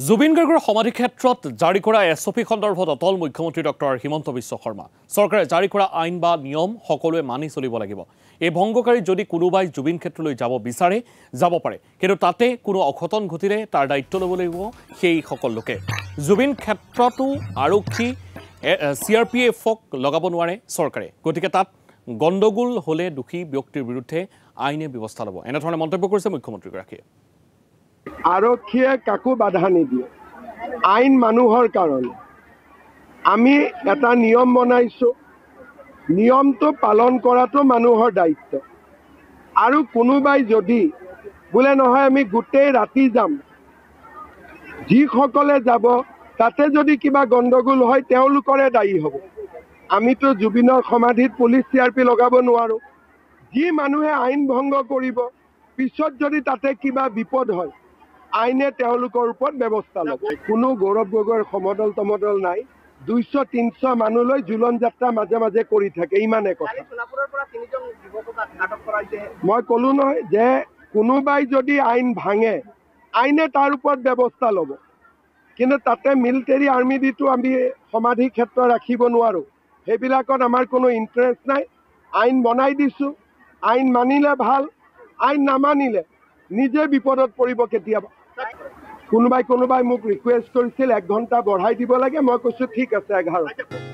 জুবিন গাৰ্গৰ সমাধি ক্ষেত্ৰত জাৰি কৰা এছঅপি সন্দৰ্ভত অটল মুখ্যমন্ত্ৰী ডক্টৰ হিমন্ত বিশ্ব শৰ্মা চৰকাৰে জাৰি কৰা আইন বা নিয়ম সকলোৱে মানি চলিব লাগিব। এই ভংগকাৰী যদি কোনোবাই জুবিন ক্ষেত্ৰলৈ যাব বিচাৰে যাব পাৰে, কিন্তু তাতে কোনো অঘটন ঘটিলে তাৰ দায়িত্ব ল'ব লাগিব সেই সকল লোকে। জুবিন ক্ষেত্ৰতো আৰক্ষী CRPFক লগাব নোৱাৰে চৰকাৰে, গতিকে তাত গণ্ডগোল হ'লে দোষী ব্যক্তিৰ বিৰুদ্ধে আইনে ব্যৱস্থা ল'ব, এনেধৰণে মন্তব্য কৰিছে মুখ্যমন্ত্ৰীগৰাকীয়ে। আৰক্ষীয়ে কাকো বাধা নিদিয়ে। আইন মানুহৰ কাৰণে আমি এটা নিয়ম বনাইছোঁ, নিয়মটো পালন কৰাটো মানুহৰ দায়িত্ব। আৰু কোনোবাই যদি বোলে নহয় আমি গোটেই ৰাতি যাম, যিসকলে যাব তাতে যদি কিবা গণ্ডগোল হয় তেওঁলোকৰে দায়ী হ'ব। আমিতো জুবিনৰ সমাধিত পুলিচ CRP লগাব নোৱাৰোঁ। যি মানুহে আইন ভংগ কৰিব, পিছত যদি তাতে কিবা বিপদ হয় আইনে তেওঁলোকৰ ওপৰত ব্যৱস্থা ল'ব। কোনো গৌৰৱ গগৈৰ সমদল তমদল নাই। 200-300 মানুহলৈ জুলন যাত্ৰা মাজে মাজে কৰি থাকে, ইমানে কথা। মই ক'লো নহয় যে কোনোবাই যদি আইন ভাঙে আইনে তাৰ ওপৰত ব্যৱস্থা ল'ব, কিন্তু তাতে মিলিটাৰী আৰ্মি দিটো আমি সমাধি ক্ষেত্ৰ ৰাখিব নোৱাৰোঁ। সেইবিলাকত আমাৰ কোনো ইণ্টাৰেষ্ট নাই। আইন বনাই দিছোঁ, আইন মানিলে ভাল, আইন নামানিলে নিজে বিপদত পৰিব কেতিয়াবা। কোনোবাই মোক ৰিকুৱেষ্ট কৰিছিল 1 ঘণ্টা বঢ়াই দিব লাগে, মই কৈছোঁ ঠিক আছে 11।